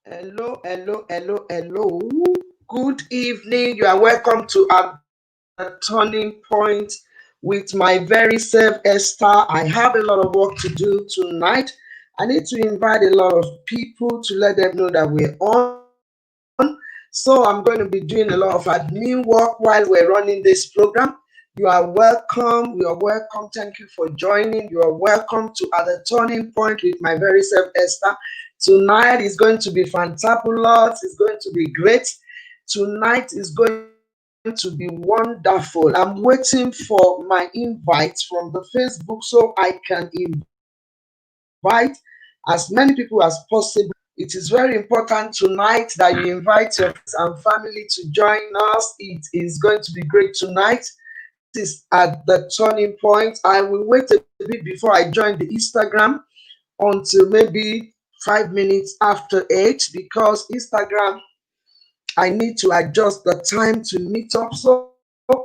Hello, hello, hello, hello. Good evening. You are welcome to our turning point with my very self, Esther. I have a lot of work to do tonight. I need to invite a lot of people to let them know that we're on. So I'm going to be doing a lot of admin work while we're running this program. You are welcome. You are welcome. Thank you for joining. You are welcome to At the Turning Point with my very self, Esther. Tonight is going to be fantabulous. It's going to be great. Tonight is going to be wonderful. I'm waiting for my invites from the Facebook so I can invite as many people as possible. It is very important tonight that you invite your friends and family to join us. It is going to be great tonight. This is At the Turning Point. I will wait a bit before I join the Instagram until maybe 5 minutes after 8 because Instagram, I need to adjust the time to meet up. So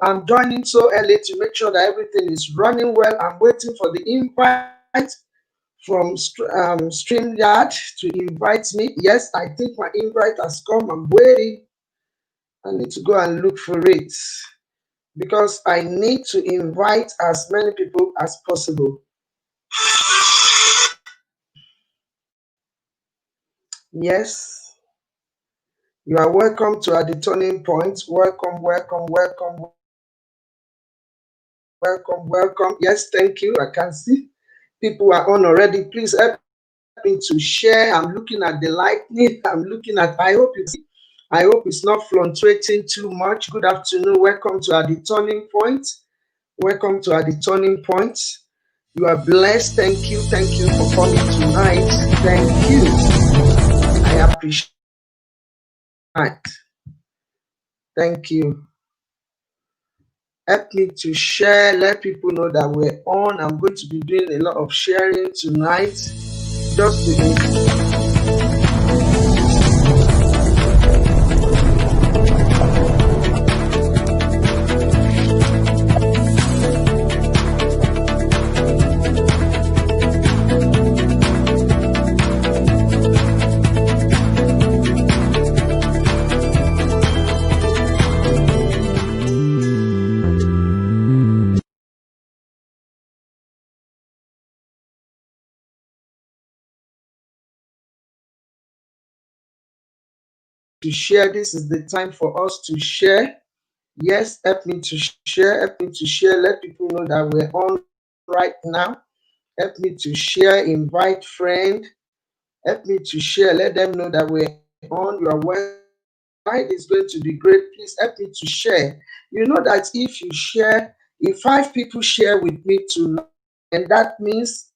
I'm joining so early to make sure that everything is running well. I'm waiting for the invite from StreamYard to invite me. Yes, I think my invite has come. I'm waiting. I need to go and look for it because I need to invite as many people as possible. Yes, you are welcome to At the Turning Point. Welcome, welcome, welcome, welcome, welcome. Yes, thank you. I can see people are on already. Please help me to share. I'm looking at the lightning. I'm looking at, I hope it's not fluctuating too much. Good afternoon. Welcome to At the Turning Point. Welcome to At the Turning Point. You are blessed. Thank you. Thank you for coming tonight. Thank you. I appreciate it. Thank you. Help me to share. Let people know that we're on. I'm going to be doing a lot of sharing tonight. Just to share. This is the time for us to share. Yes, help me to share. Help me to share. Let people know that we're on right now. Help me to share. Invite friend. Help me to share. Let them know that we're on. You are welcome. It's going to be great. Please help me to share. You know that if you share, if 5 people share with me tonight, and that means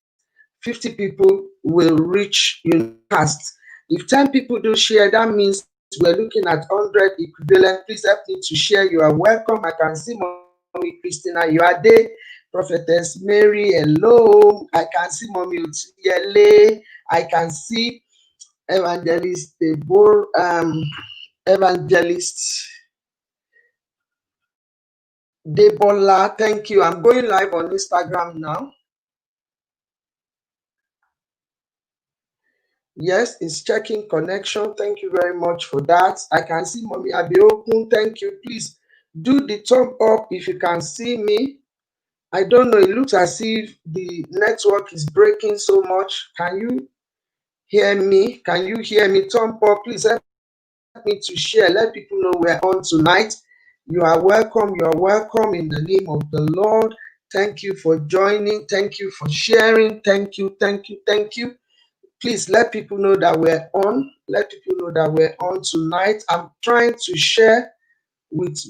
50 people will reach past. If 10 people do share, that means we're looking at 100 equivalent. Please help me to share. You are welcome. I can see Mommy Christina. You are there. Prophetess Mary. Hello. I can see Mommy Utiyele. I can see Evangelist Deborah. Evangelist Debola. Thank you. I'm going live on Instagram now. Yes, it's checking connection. Thank you very much for that. I can see Mommy Abiokun. Thank you. Please do the thumb up if you can see me. I don't know. It looks as if the network is breaking so much. Can you hear me? Can you hear me? Thumb up. Please help me to share. Let people know we're on tonight. You are welcome. You are welcome in the name of the Lord. Thank you for joining. Thank you for sharing. Thank you. Thank you. Thank you. Please let people know that we're on. Let people know that we're on tonight. I'm trying to share with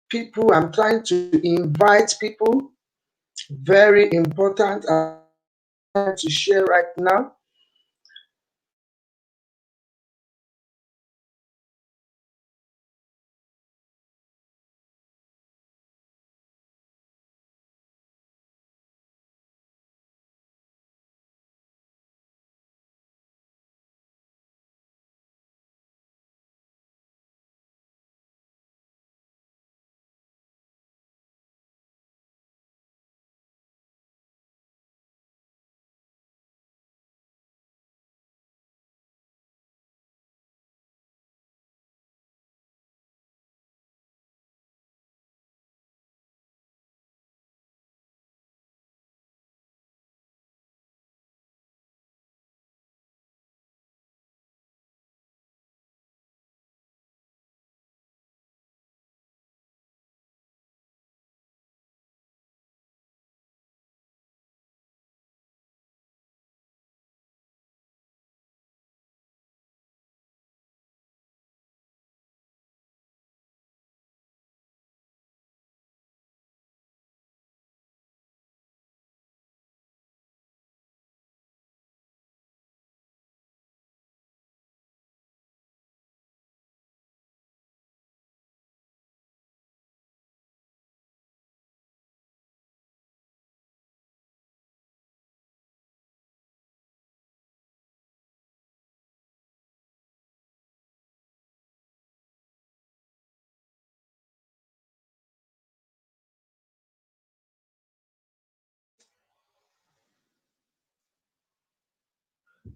people. I'm trying to invite people. Very important. I'm trying to share right now.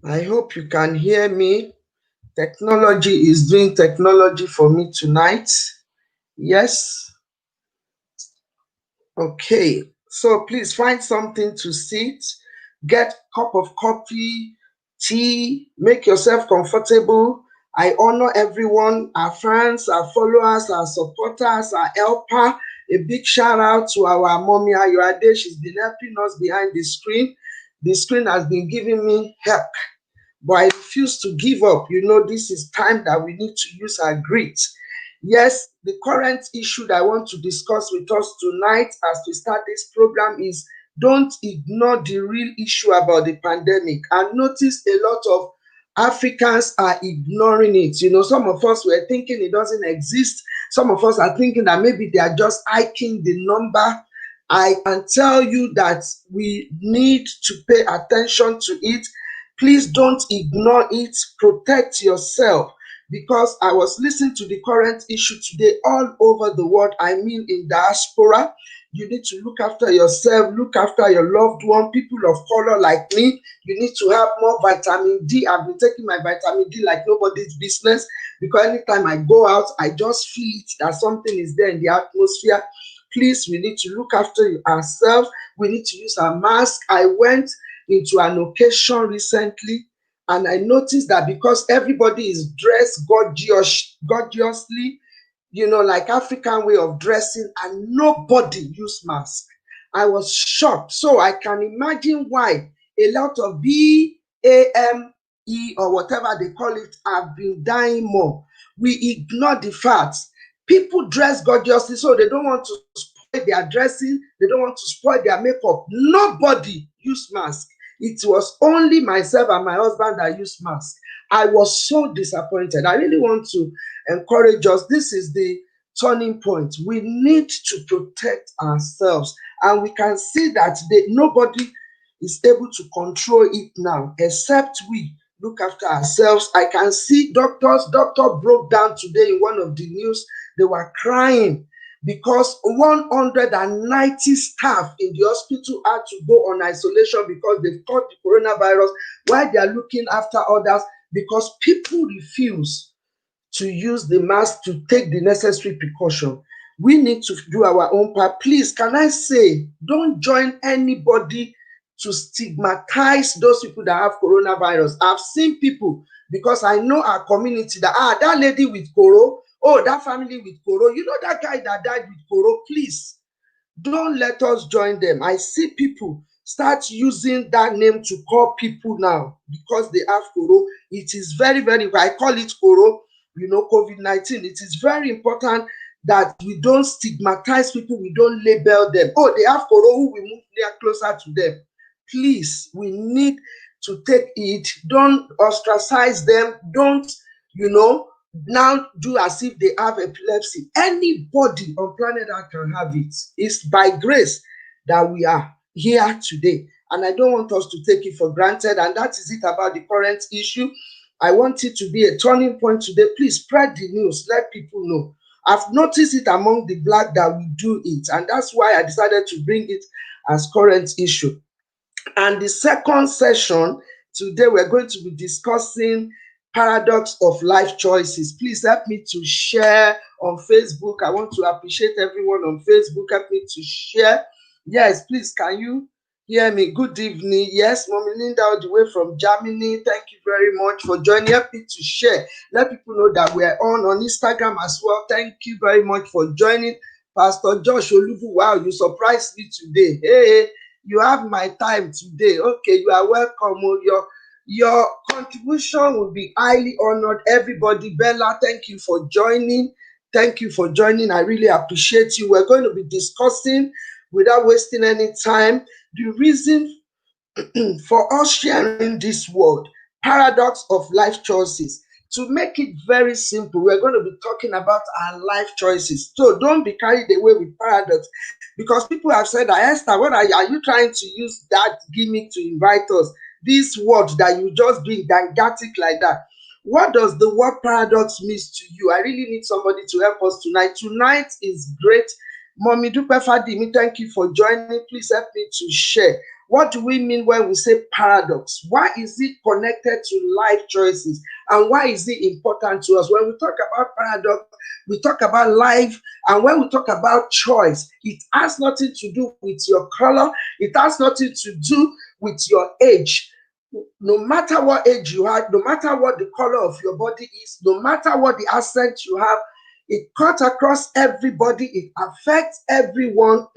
I hope you can hear me. Technology is doing technology for me tonight. Yes. Okay. So please find something to sit, get a cup of coffee, tea, make yourself comfortable. I honor everyone, our fans, our followers, our supporters, our helper. A big shout out to our mommy Ayoade. She's been helping us behind the screen. The screen has been giving me help, but I refuse to give up. This is time that we need to use our grit. Yes, the current issue that I want to discuss with us tonight as we start this program is don't ignore the real issue about the pandemic. I noticed a lot of Africans are ignoring it. Some of us were thinking it doesn't exist. Some of us are thinking that maybe they are just hiking the number. I can tell you that we need to pay attention to it. Please don't ignore it. Protect yourself, because I was listening to the current issue today all over the world. I mean, in diaspora, you need to look after yourself, look after your loved one, people of color like me. You need to have more vitamin D. I've been taking my vitamin D like nobody's business, because anytime I go out, I just feel it that something is there in the atmosphere. Please, we need to look after ourselves. We need to use our mask. I went into an occasion recently, and I noticed that because everybody is dressed gorgeously, like African way of dressing, and nobody used mask. I was shocked. So I can imagine why a lot of BAME or whatever they call it have been dying more. We ignore the facts. People dress gorgeously, so they don't want to spoil their dressing, they don't want to spoil their makeup. Nobody used mask. It was only myself and my husband that used mask. I was so disappointed. I really want to encourage us. This is the turning point. We need to protect ourselves, and we can see that nobody is able to control it now except we look after ourselves. I can see doctor broke down today in one of the news. They were crying because 190 staff in the hospital had to go on isolation because they've caught the coronavirus, while they are looking after others, because people refuse to use the mask, to take the necessary precaution. We need to do our own part. Please, can I say, don't join anybody to stigmatize those people that have coronavirus. I've seen people, because I know our community, that lady with Koro, that family with Koro, that guy that died with Koro. Please, don't let us join them. I see people start using that name to call people now because they have Koro. It is very, very, I call it Koro, COVID-19. It is very important that we don't stigmatize people, we don't label them. They have Koro, who we move near closer to them. Please, we need to take it. Don't ostracize them. Don't, now do as if they have epilepsy. Anybody on planet Earth can have it. It's by grace that we are here today, and I don't want us to take it for granted. And that is it about the current issue. I want it to be a turning point today. Please spread the news, let people know. I've noticed it among the Black that we do it, and that's why I decided to bring it as current issue. And the second session today, we're going to be discussing paradox of life choices. Please help me to share on Facebook. I want to appreciate everyone on Facebook. Help me to share. Yes, please, can you hear me? Good evening. Yes, Mommy Linda, all the way from Germany. Thank you very much for joining. Help me to share. Let people know that we're on Instagram as well. Thank you very much for joining. Pastor Josh Olubu, wow, you surprised me today. Hey, you have my time today. Okay, you are welcome. Your contribution will be highly honored. Everybody, Bella, thank you for joining. Thank you for joining. I really appreciate you. We're going to be discussing, without wasting any time, the reason for us sharing this word, paradox of life choices. To make it very simple, we're going to be talking about our life choices. So don't be carried away with paradox, because people have said, Esther, what are you trying to use that gimmick to invite us? This word that you just bring didactic like that. What does the word paradox mean to you? I really need somebody to help us tonight. Tonight is great. Mommy Dupe Fadimi, thank you for joining. Please help me to share. What do we mean when we say paradox? Why is it connected to life choices? And why is it important to us? When we talk about paradox, we talk about life. And when we talk about choice, it has nothing to do with your color. It has nothing to do with your age. No matter what age you have, no matter what the color of your body is, no matter what the accent you have, it cuts across everybody. It affects everyone.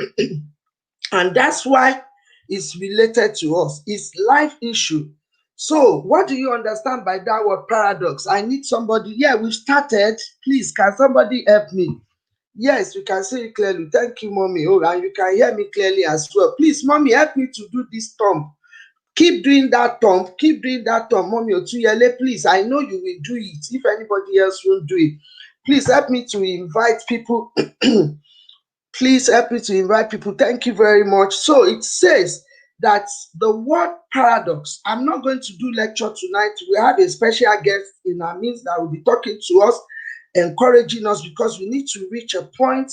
And that's why it's related to us. It's life issue. So what do you understand by that word paradox? I need somebody. Yeah, we've started. Please, can somebody help me? Yes, we can see it clearly. Thank you, mommy. Oh, and you can hear me clearly as well. Please, mommy, help me to do this thumb. Keep doing that thumb. Keep doing that thumb, mommy. Otuyele, please. I know you will do it. If anybody else won't do it, please help me to invite people. Please help me to invite people. Thank you very much. So it says that the word paradox. I'm not going to do lecture tonight. We have a special guest in our midst that will be talking to us, encouraging us, because we need to reach a point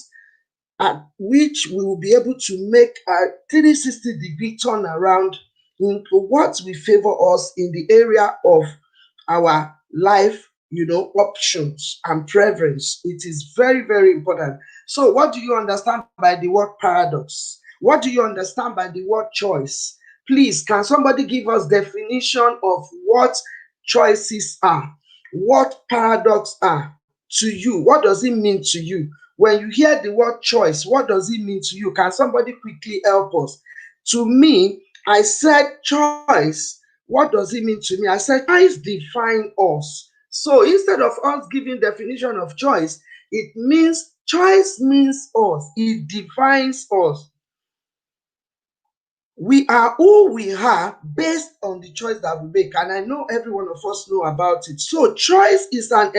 at which we will be able to make a 360-degree turnaround into what will favor us in the area of our life, options and preference. It is very, very important. So what do you understand by the word paradox? What do you understand by the word choice? Please, can somebody give us definition of what choices are? What paradox are to you? What does it mean to you? When you hear the word choice, what does it mean to you? Can somebody quickly help us? To me, I said choice. What does it mean to me? I said choice define us. So instead of us giving definition of choice, it means choice means us. It defines us. We are who we are based on the choice that we make. And I know every one of us know about it. So choice is an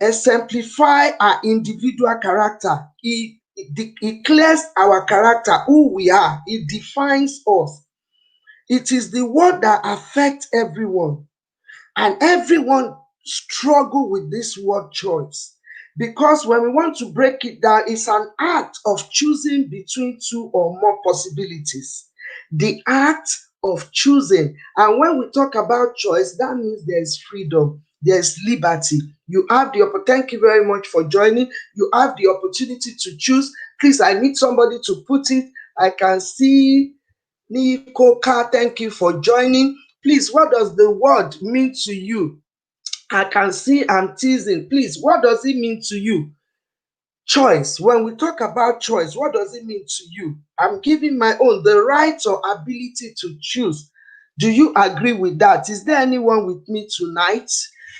exemplify our individual character. It clears our character, who we are. It defines us. It is the word that affects everyone. And everyone struggle with this word choice. Because when we want to break it down, it's an act of choosing between two or more possibilities. The act of choosing. And when we talk about choice, that means there's freedom, there's liberty. You have the opportunity. Thank you very much for joining. You have the opportunity to choose. Please, I need somebody to put it. I can see Nikoka, thank you for joining. Please, what does the word mean to you? I can see I'm teasing. Please, what does it mean to you? Choice. When we talk about choice, what does it mean to you? I'm giving my own, the right or ability to choose. Do you agree with that? Is there anyone with me tonight?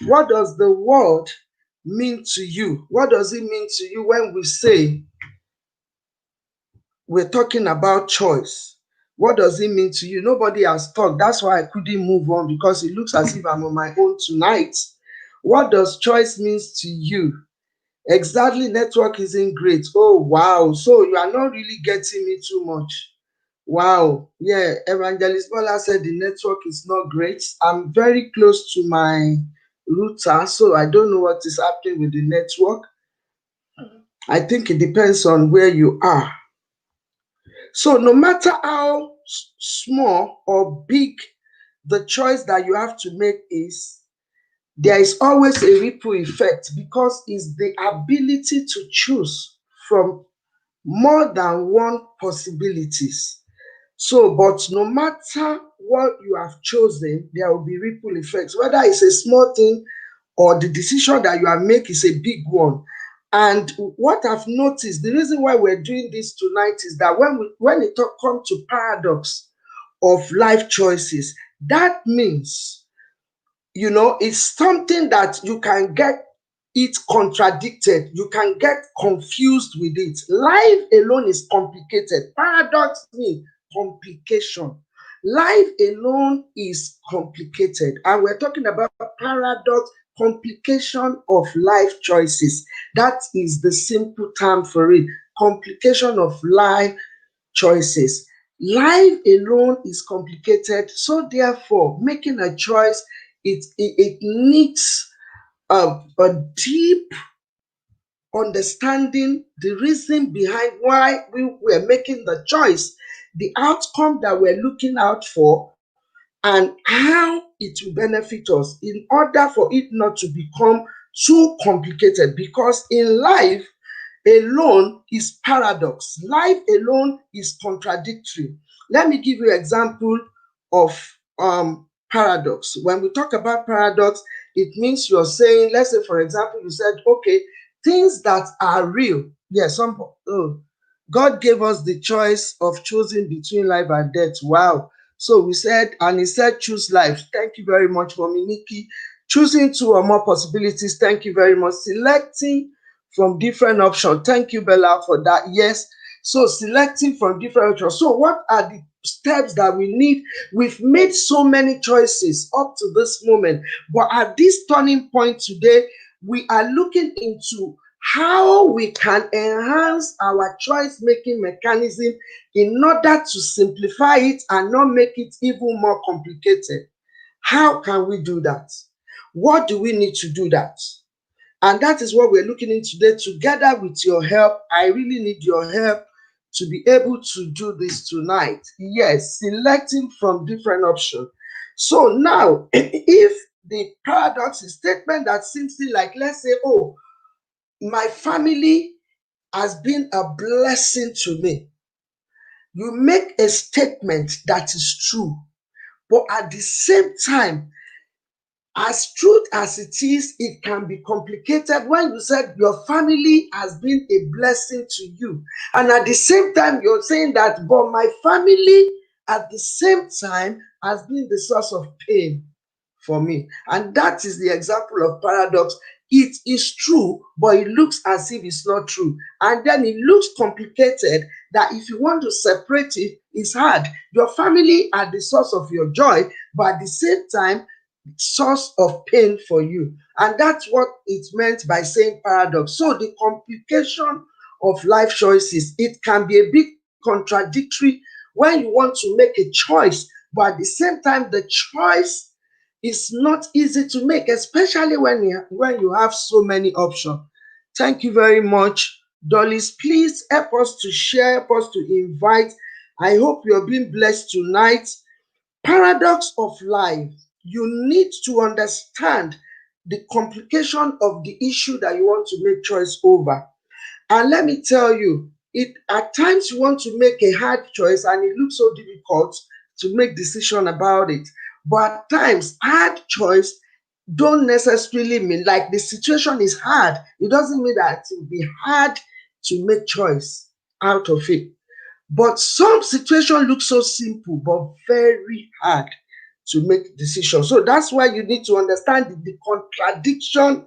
What does the word mean to you? What does it mean to you when we say we're talking about choice? What does it mean to you? Nobody has talked. That's why I couldn't move on, because it looks as if I'm on my own tonight. What does choice means to you? Exactly, network isn't great. Oh, wow. So you are not really getting me too much. Wow. Yeah, Evangelist Bola said the network is not great. I'm very close to my router, so I don't know what is happening with the network. I think it depends on where you are. So no matter how small or big the choice that you have to make is, there is always a ripple effect, because it's the ability to choose from more than one possibilities. So, but no matter what you have chosen, there will be ripple effects, whether it's a small thing or the decision that you are making is a big one. And what I've noticed, the reason why we're doing this tonight is that when it comes to paradox of life choices, that means, it's something that you can get it contradicted. You can get confused with it. Life alone is complicated. Paradox means complication. Life alone is complicated. And we're talking about paradox, complication of life choices. That is the simple term for it. Complication of life choices. Life alone is complicated. So therefore, making a choice, it needs a deep understanding the reason behind why we were making the choice. the outcome that we're looking out for, and how it will benefit us in order for it not to become too complicated. Because in life alone is paradox. Life alone is contradictory. Let me give you an example of paradox. When we talk about paradox, it means you're saying, let's say, for example, you said, okay, things that are real. Yes, God gave us the choice of choosing between life and death. Wow. So we said, and he said, choose life. Thank you very much, Mommy Nikki. Choosing two or more possibilities. Thank you very much. Selecting from different options. Thank you, Bella, for that. Yes. So selecting from different options. So what are the steps that we need? We've made so many choices up to this moment, but at this turning point today, we are looking into how we can enhance our choice-making mechanism in order to simplify it and not make it even more complicated. How can we do that? What do we need to do that? And that is what we're looking into today. Together with your help, I really need your help to be able to do this tonight. Yes, selecting from different options. So now, if the paradox is statement that seems like, let's say, oh, my family has been a blessing to me. You make a statement that is true, but at the same time, as truth as it is, it can be complicated when you said your family has been a blessing to you. And at the same time, you're saying that, but my family at the same time has been the source of pain for me. And that is the example of paradox. It is true, but it looks as if it's not true. And then it looks complicated that if you want to separate it, it's hard. Your family are the source of your joy, but at the same time, source of pain for you. And that's what it's meant by saying paradox. So the complication of life choices, it can be a bit contradictory when you want to make a choice, but at the same time, the choice is not easy to make, especially when you have so many options. Thank you very much, Dollies. Please help us to share, help us to invite. I hope you're being blessed tonight. Paradox of life. You need to understand the complication of the issue that you want to make choice over. And let me tell you, at times you want to make a hard choice and it looks so difficult to make decision about it. But at times, hard choice don't necessarily mean like the situation is hard. It doesn't mean that it will be hard to make choice out of it. But some situation look so simple, but very hard to make decisions. So that's why you need to understand the contradiction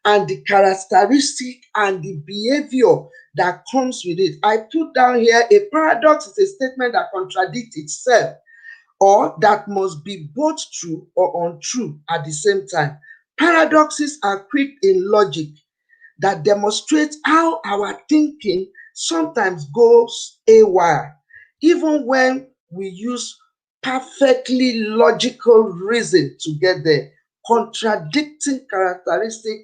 and the characteristic and the behavior that comes with it. I put down here, a paradox is a statement that contradicts itself, or that must be both true or untrue at the same time. Paradoxes are quick in logic that demonstrates how our thinking sometimes goes haywire, even when we use perfectly logical reason to get there. Contradicting characteristic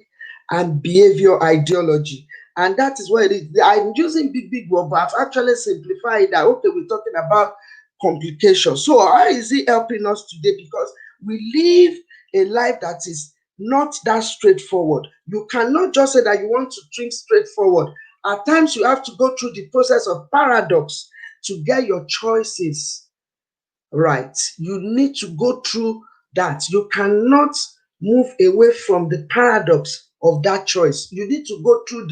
and behavior ideology. And that is what it is. I'm using big word, but I've actually simplified that. Okay, we're talking about complications. So how is it helping us today? Because we live a life that is not that straightforward. You cannot just say that you want to think straightforward. At times you have to go through the process of paradox to get your choices right. You need to go through that. You cannot move away from the paradox of that choice. You need to go through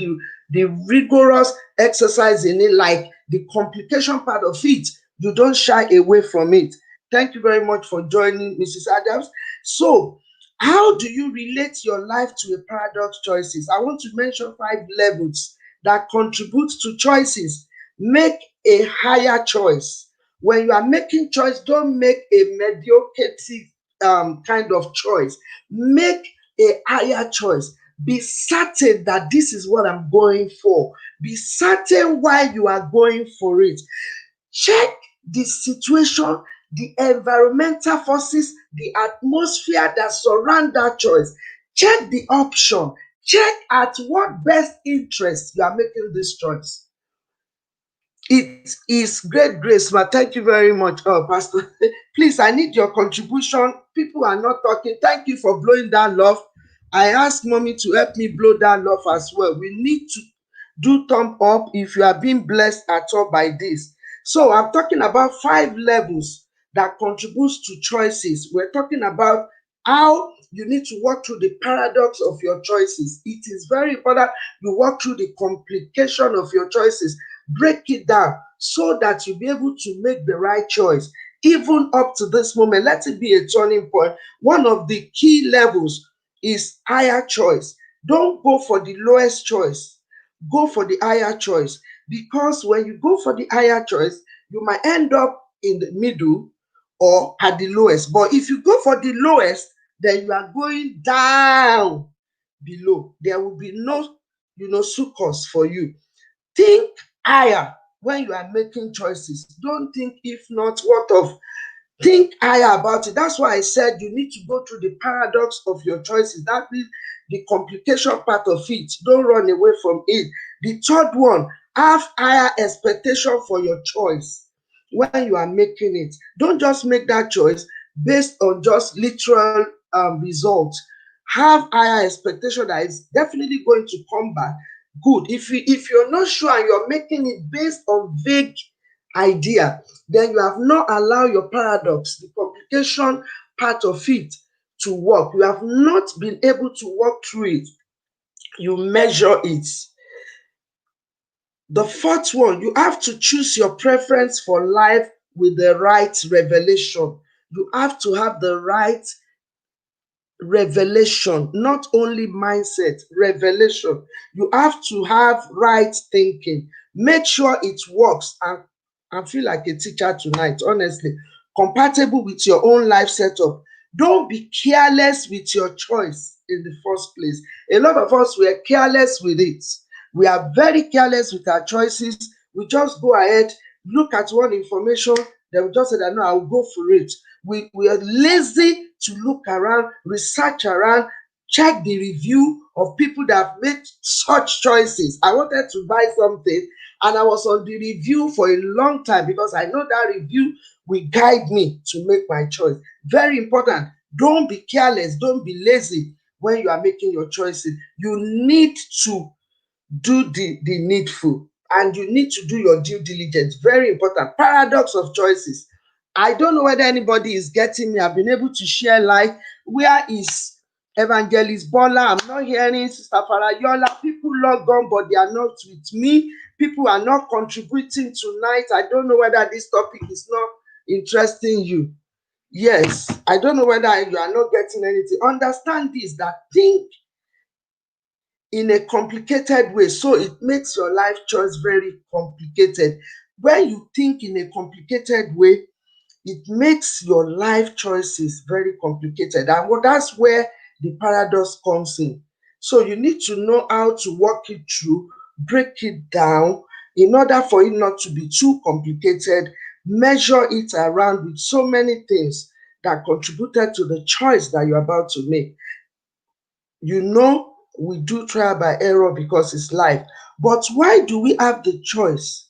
the rigorous exercise in it, like the complication part of it. You don't shy away from it. Thank you very much for joining, Mrs. Adams. So, how do you relate your life to a paradox choices? I want to mention 5 levels that contribute to choices. Make a higher choice. When you are making choice, don't make a mediocre kind of choice. Make a higher choice. Be certain that this is what I'm going for. Be certain why you are going for it. Check the situation, the environmental forces, the atmosphere that surround that choice. Check the option. Check at what best interest you are making this choice. It is great grace, ma. Thank you very much, Pastor. Please, I need your contribution. People are not talking. Thank you for blowing that love. I asked mommy to help me blow that love as well. We need to do thumb up if you are being blessed at all by this. So I'm talking about 5 levels that contributes to choices. We're talking about how you need to work through the paradox of your choices. It is very important you work through the complication of your choices. Break it down so that you'll be able to make the right choice. Even up to this moment, let it be a turning point. One of the key levels is higher choice. Don't go for the lowest choice. Go for the higher choice, because when you go for the higher choice, you might end up in the middle or at the lowest. But if you go for the lowest, then you are going down below. There will be no, succors for you. Think higher when you are making choices. Don't think if not, what of. Think higher about it. That's why I said you need to go through the paradox of your choices. That means the complication part of it. Don't run away from it. The third one, have higher expectation for your choice when you are making it. Don't just make that choice based on just literal results. Have higher expectation that is definitely going to come back good. If you're not sure and you're making it based on vague idea, then you have not allowed your paradox, the complication part of it, to work. You have not been able to work through it. You measure it. The fourth one, you have to choose your preference for life with the right revelation. You have to have the right revelation, not only mindset, revelation. You have to have right thinking. Make sure it works. And I feel like a teacher tonight, honestly. Compatible with your own life setup. Don't be careless with your choice in the first place. A lot of us were careless with it. We are very careless with our choices. We just go ahead, look at one information, then we just say that no, I'll go for it. We are lazy to look around, research around, check the review of people that have made such choices. I wanted to buy something and I was on the review for a long time because I know that review will guide me to make my choice. Very important. Don't be careless. Don't be lazy when you are making your choices. You need to do the needful, and you need to do your due diligence. Very important. Paradox of choices. I don't know whether anybody is getting me. I've been able to share life. Where is Evangelist Bola? I'm not hearing Sister Farayola. People log on, but they are not with me. People are not contributing tonight. I don't know whether this topic is not interesting you. Yes, I don't know whether you are not getting anything. Understand this, that think in a complicated way, so it makes your life choice very complicated. When you think in a complicated way, it makes your life choices very complicated, and that's where the paradox comes in. So you need to know how to work it through, break it down in order for it not to be too complicated. Measure it around with so many things that contributed to the choice that you're about to make. We do trial by error because it's life. But why do we have the choice?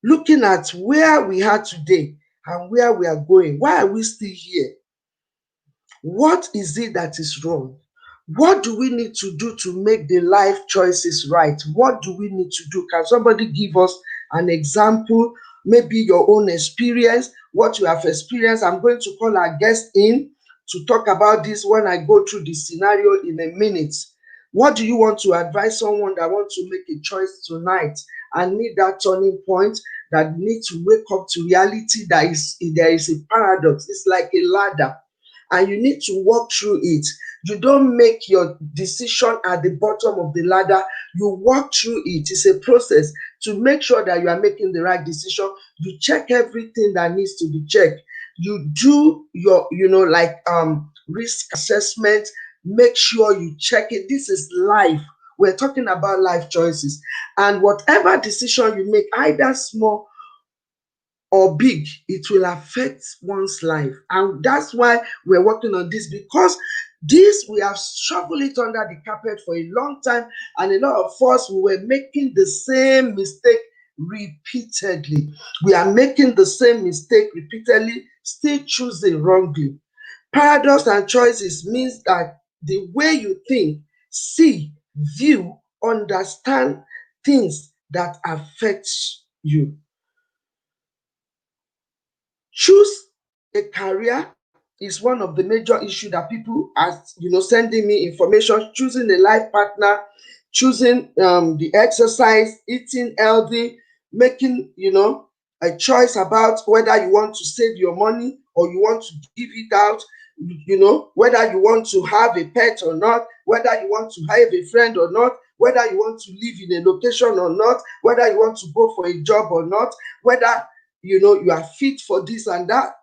Looking at where we are today and where we are going, why are we still here? What is it that is wrong? What do we need to do to make the life choices right? What do we need to do? Can somebody give us an example? Maybe your own experience, what you have experienced. I'm going to call our guest in to talk about this when I go through the scenario in a minute. What do you want to advise someone that wants to make a choice tonight and need that turning point, that need to wake up to reality that there is a paradox? It's like a ladder, and you need to walk through it. You don't make your decision at the bottom of the ladder. You walk through it. It's a process to make sure that you are making the right decision. You check everything that needs to be checked. You do your, risk assessment. Make sure you check it. This is life. We're talking about life choices. And whatever decision you make, either small or big, it will affect one's life. And that's why we're working on this, because this, we have shoveled it under the carpet for a long time, and a lot of us, we were making the same mistake repeatedly. We are making the same mistake repeatedly, still choosing wrongly. Paradox and choices means that the way you think, see, view, understand things that affect you. Choose a career is one of the major issues that people are, sending me information. Choosing a life partner, choosing the exercise, eating healthy, making a choice about whether you want to save your money or you want to give it out. Whether you want to have a pet or not, whether you want to have a friend or not, whether you want to live in a location or not, whether you want to go for a job or not, whether you are fit for this and that.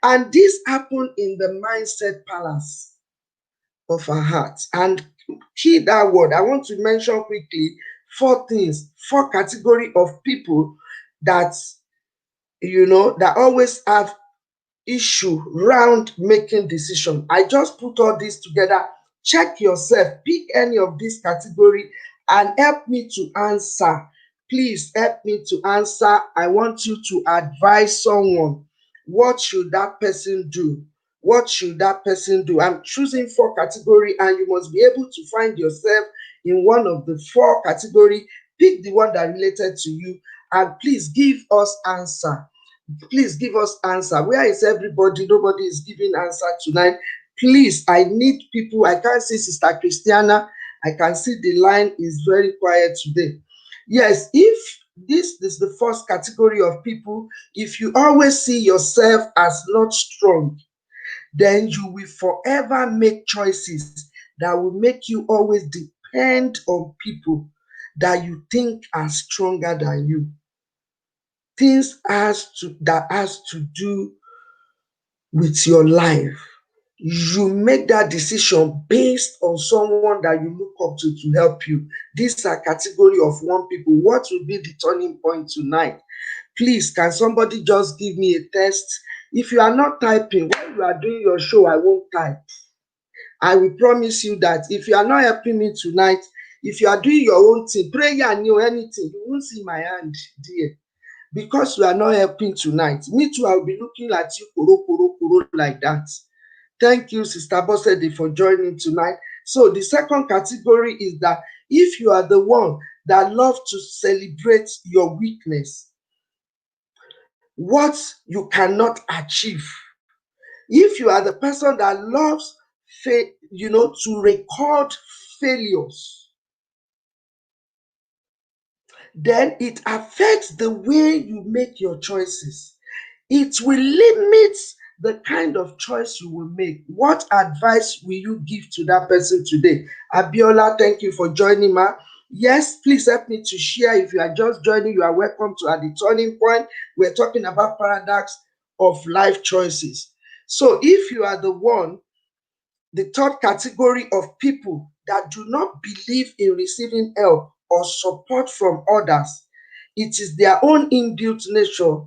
And this happened in the mindset palace of our hearts. And key that word, I want to mention quickly four things, four category of people that that always have issue round making decision. I just put all this together. Check yourself, pick any of this category and help me to answer. Please help me to answer. I want you to advise someone. What should that person do? What should that person do? I'm choosing four category and you must be able to find yourself in one of the four category. Pick the one that related to you and please give us answer. Please give us answer. Where is everybody? Nobody is giving answer tonight. Please, I need people. I can't see Sister Christiana. I can see the line is very quiet today. Yes, if this is the first category of people, if you always see yourself as not strong, then you will forever make choices that will make you always depend on people that you think are stronger than you. Things that has to do with your life. You make that decision based on someone that you look up to help you. These are category of one people. What will be the turning point tonight? Please, can somebody just give me a test? If you are not typing, when you are doing your show, I won't type. I will promise you that if you are not helping me tonight, if you are doing your own thing, prayer and anything, you won't see my hand, dear. Because you are not helping tonight. Me too, I'll be looking at you koro like that. Thank you, Sister Bosede, for joining tonight. So the second category is that if you are the one that loves to celebrate your weakness, what you cannot achieve, if you are the person that loves to record failures, then it affects the way you make your choices. It will limit the kind of choice you will make. What advice will you give to that person today? Abiola, thank you for joining, ma. Yes, please help me to share. If you are just joining, you are welcome to At the Turning Point. We're talking about paradox of life choices. So if you are the third category of people that do not believe in receiving help or support from others, it is their own inbuilt nature.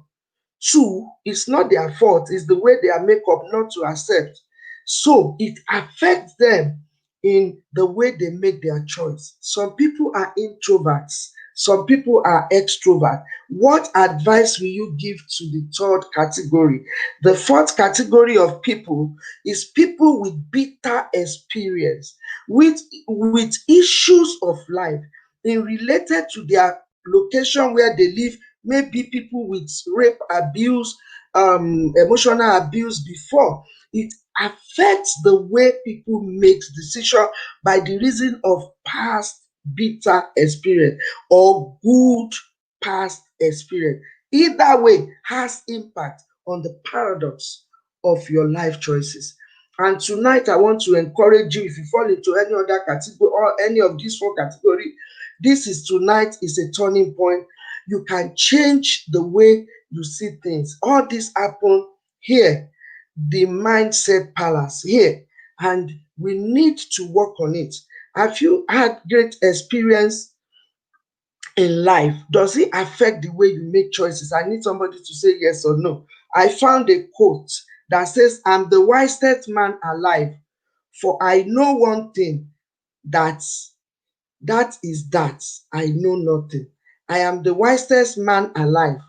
Two, it's not their fault, it's the way they are made up not to accept. So it affects them in the way they make their choice. Some people are introverts, some people are extroverts. What advice will you give to the third category? The fourth category of people is people with bitter experience, with issues of life in related to their location where they live. Maybe people with rape abuse, emotional abuse before. It affects the way people make decisions by the reason of past bitter experience or good past experience. Either way has impact on the paradox of your life choices. And tonight I want to encourage you, if you fall into any other category or any of these four categories, tonight is a turning point. You can change the way you see things. All this happen here, the mindset palace here, and we need to work on it. Have you had great experience in life? Does it affect the way you make choices? I need somebody to say yes or no. I found a quote that says, "I'm the wisest man alive, for I know one thing, that is that I know nothing." I am the wisest man alive,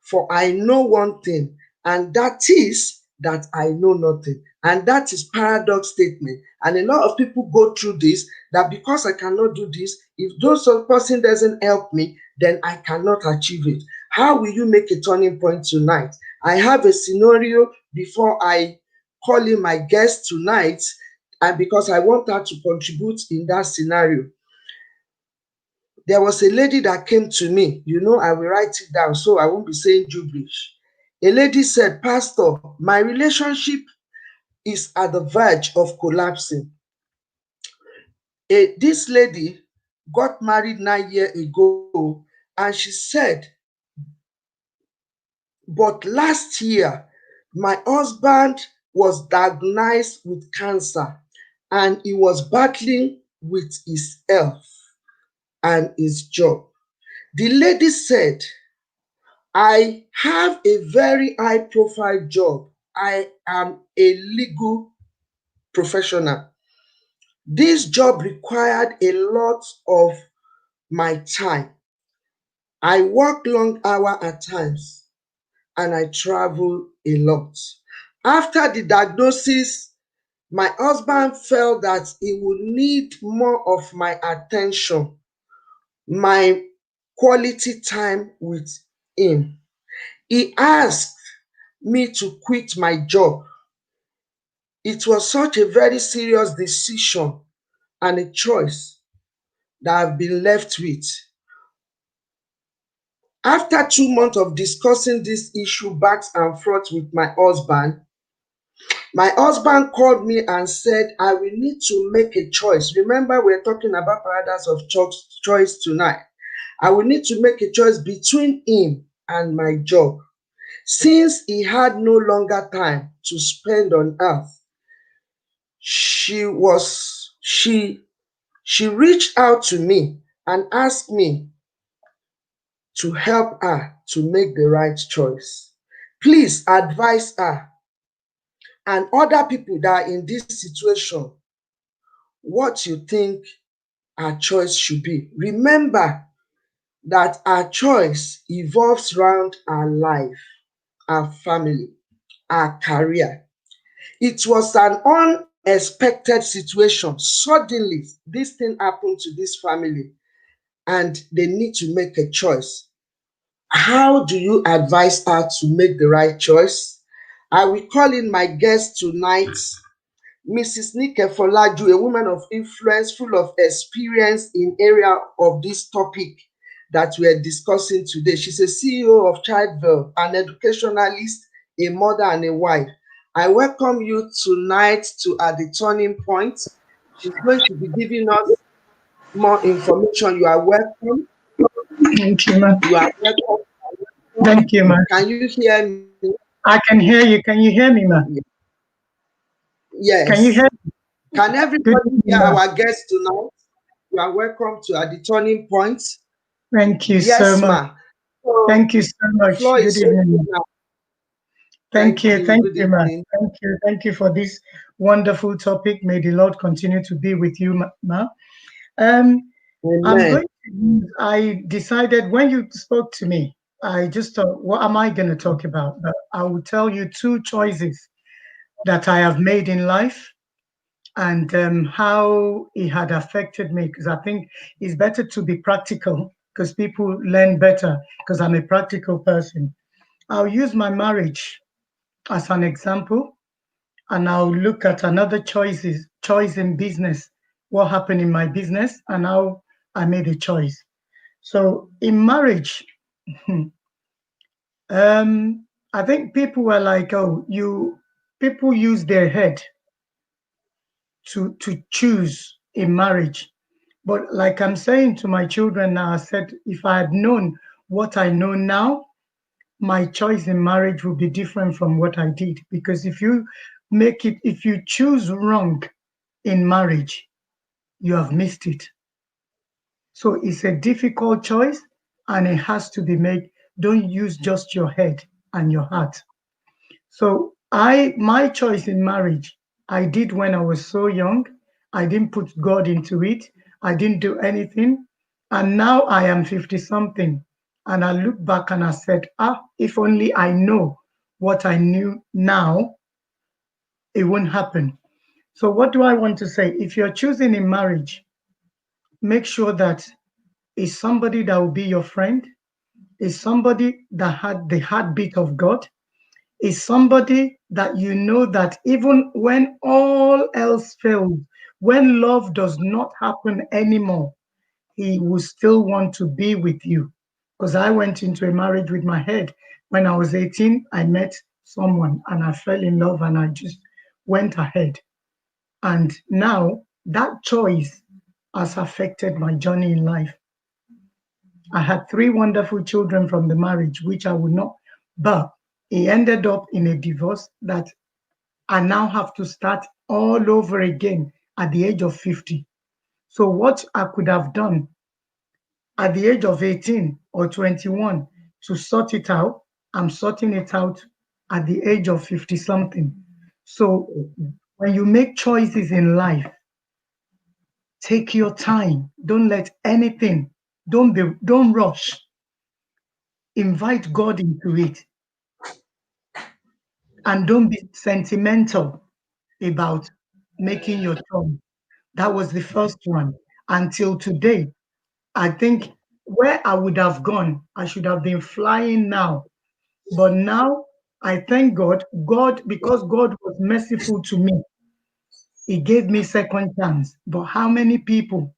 for I know one thing, and that is that I know nothing. And that is paradox statement. And a lot of people go through this, that because I cannot do this, if those person doesn't help me, then I cannot achieve it. How will you make a turning point tonight? I have a scenario before I call in my guest tonight, and because I want her to contribute in that scenario. There was a lady that came to me. I will write it down so I won't be saying gibberish. A lady said, Pastor, my relationship is at the verge of collapsing. This lady got married 9 years ago, and she said, but last year, my husband was diagnosed with cancer, and he was battling with his health and his job. The lady said, I have a very high profile job. I am a legal professional. This job required a lot of my time. I work long hours at times, and I travel a lot. After the diagnosis, my husband felt that he would need more of my attention, my quality time with him. He asked me to quit my job. It was such a very serious decision and a choice that I've been left with. After 2 months of discussing this issue back and forth with my husband called me and said, I will need to make a choice. Remember, we're talking about paradox of choice tonight. I will need to make a choice between him and my job. Since he had no longer time to spend on earth, she reached out to me and asked me to help her to make the right choice. Please advise her and other people that are in this situation what you think our choice should be. Remember that our choice evolves around our life, our family, our career. It was an unexpected situation. Suddenly, this thing happened to this family, and they need to make a choice. How do you advise her to make the right choice? I will call in my guest tonight, Mrs. Nike Folaju, a woman of influence, full of experience in area of this topic that we are discussing today. She's a CEO of Childville, an educationalist, a mother, and a wife. I welcome you tonight to At the Turning Point. She's going to be giving us more information. You are welcome. Thank you, ma. You are welcome. Thank you, ma. Can you hear me? I can hear you. Can you hear me, ma? Yes. Can you hear me? Can everybody hear our guest tonight? You are welcome to At the Turning Point. Thank you Yes, so much. ma. So, Thank you so the much. floor Good is open evening. now. Thank you. Thank Good you, ma. evening. Thank you for this wonderful topic. May the Lord continue to be with you, ma. I'm Amen. going to, I decided when you spoke to me, I just thought, what am I going to talk about? But I will tell you two choices that I have made in life and how it had affected me, because I think it's better to be practical because people learn better because I'm a practical person. I'll use my marriage as an example, and I'll look at another choice in business, what happened in my business and how I made a choice. So in marriage, I think people were like, oh, people use their head to choose in marriage. But like I'm saying to my children now, I said, if I had known what I know now, my choice in marriage would be different from what I did. Because if you choose wrong in marriage, you have missed it. So it's a difficult choice and it has to be made. Don't use just your head and your heart. So my choice in marriage, I did when I was so young. I didn't put God into it. I didn't do anything. And now I am 50 something. And I look back and I said, if only I know what I knew now, it won't happen. So, what do I want to say? If you're choosing in marriage, make sure that is somebody that will be your friend, is somebody that had the heartbeat of God, is somebody that you know that even when all else fails, when love does not happen anymore, he will still want to be with you. Because I went into a marriage with my head. When I was 18, I met someone and I fell in love and I just went ahead. And now that choice has affected my journey in life. I had three wonderful children from the marriage, which I would not, but it ended up in a divorce that I now have to start all over again at the age of 50. So, what I could have done at the age of 18 or 21 to sort it out, I'm sorting it out at the age of 50 something. So, when you make choices in life, take your time. Don't let anything, don't rush. Invite God into it and don't be sentimental about making your choice. That was the first one. Until today, I think where I would have gone, I should have been flying now. But now I thank God, because God was merciful to me, He gave me second chance. But how many people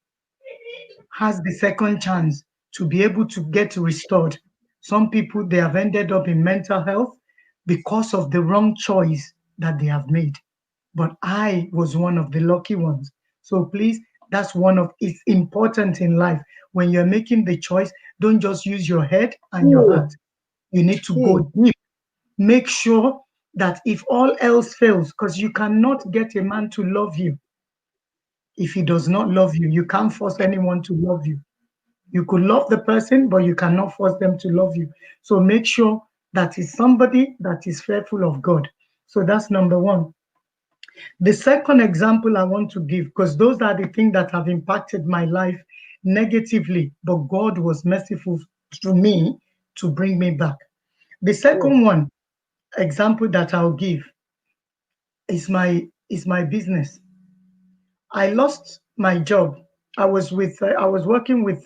has the second chance to be able to get restored? Some people, they have ended up in mental health because of the wrong choice that they have made. But I was one of the lucky ones. So please, that's one of it's important in life. When you're making the choice, don't just use your head and your Hmm. heart. You need to Hmm. go deep. Make sure that if all else fails, because you cannot get a man to love you if he does not love you. You can't force anyone to love you. You could love the person, but you cannot force them to love you. So make sure that is somebody that is fearful of God. So that's number one. The second example I want to give, because those are the things that have impacted my life negatively, but God was merciful to me to bring me back. The Hmm. second one example that I'll give is my business. I lost my job. I was working with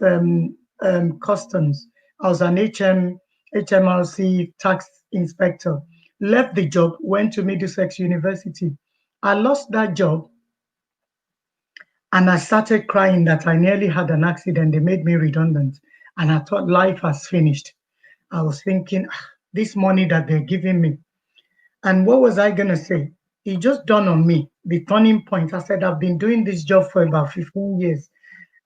customs. I was an HMRC tax inspector. Left the job, went to Middlesex University. I lost that job and I started crying that I nearly had an accident. They made me redundant. And I thought life has finished. I was thinking, this money that they're giving me. And what was I going to say? It just dawned on me, the turning point. I said, I've been doing this job for about 15 years.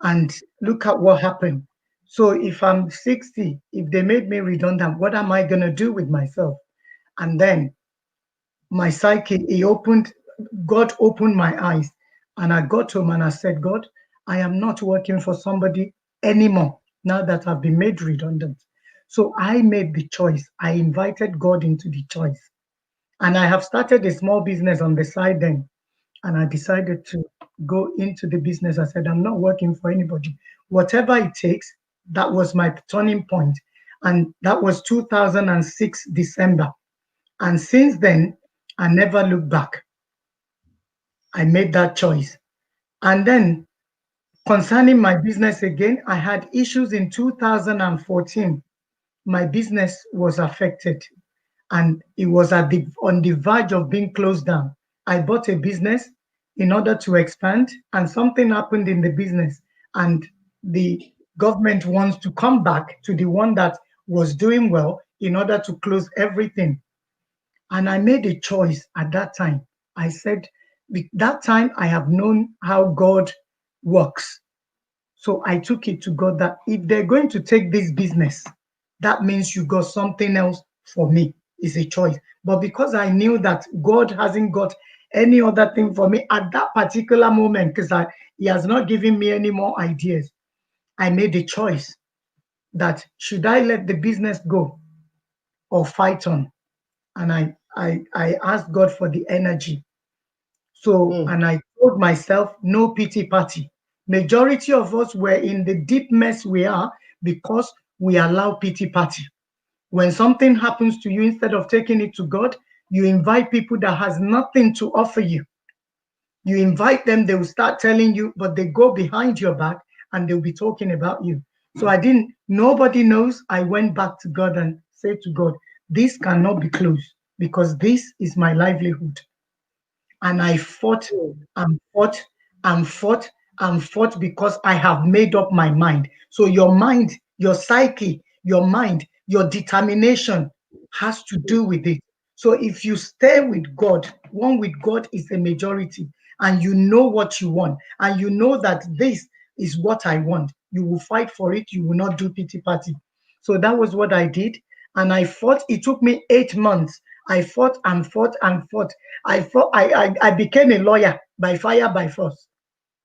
And look at what happened. So if I'm 60, if they made me redundant, what am I going to do with myself? And then my psyche, God opened my eyes. And I got home and I said, God, I am not working for somebody anymore now that I've been made redundant. So I made the choice. I invited God into the choice. And I have started a small business on the side then. And I decided to go into the business. I said, I'm not working for anybody. Whatever it takes, that was my turning point. And that was 2006 December. And since then, I never looked back. I made that choice. And then concerning my business again, I had issues in 2014. My business was affected and it was on the verge of being closed down. I bought a business in order to expand, and something happened in the business, and the government wants to come back to the one that was doing well in order to close everything. And I made a choice at that time. I said, that time I have known how God works. So I took it to God that if they're going to take this business, that means you got something else for me. It's a choice. But because I knew that God hasn't got any other thing for me at that particular moment, because He has not given me any more ideas, I made a choice that should I let the business go or fight on? And I asked God for the energy. So, Hmm. and I told myself, no pity party. Majority of us were in the deep mess we are because we allow pity party. When something happens to you, instead of taking it to God, you invite people that has nothing to offer you. You invite them, they will start telling you, but they go behind your back and they'll be talking about you. So I didn't, nobody knows. I went back to God and said to God, this cannot be closed because this is my livelihood. And I fought and fought and fought and fought because I have made up my mind. So your mind, your psyche, your mind, your determination has to do with it. So if you stay with God, one with God is a majority, and you know what you want, and you know that this is what I want, you will fight for it. You will not do pity party. So that was what I did. And I fought. It took me 8 months. I fought and fought and fought. I became a lawyer by fire by force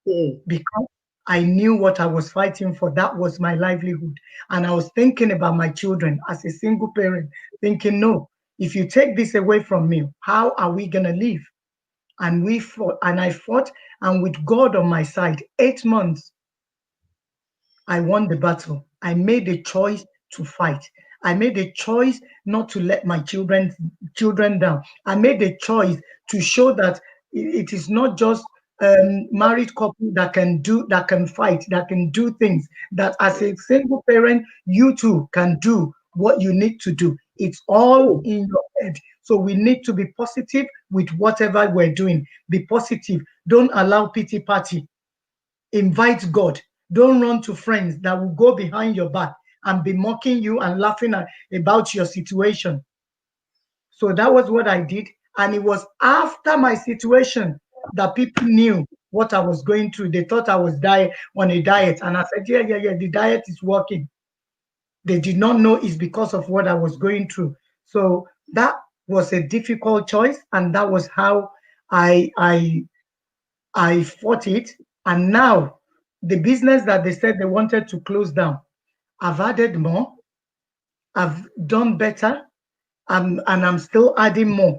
mm, because I knew what I was fighting for. That was my livelihood. And I was thinking about my children as a single parent, thinking, no, if you take this away from me, how are we gonna live? And we fought, and I fought, and with God on my side, 8 months, I won the battle. I made a choice to fight. I made a choice not to let my children down. I made a choice to show that it is not just married couple that can fight, that can do things. That as a single parent, you too can do what you need to do. It's all mm. in your head. So we need to be positive with whatever we're doing. Be positive. Don't allow pity party. Invite God. Don't run to friends that will go behind your back and be mocking you and laughing about your situation. So that was what I did. And it was after my situation that people knew what I was going through. They thought I was on a diet. And I said, yeah, yeah, yeah, the diet is working. They did not know it's because of what I was going through. So that was a difficult choice. And that was how I I I fought it. And now the business that they said they wanted to close down, I've added more, I've done better, and I'm still adding more.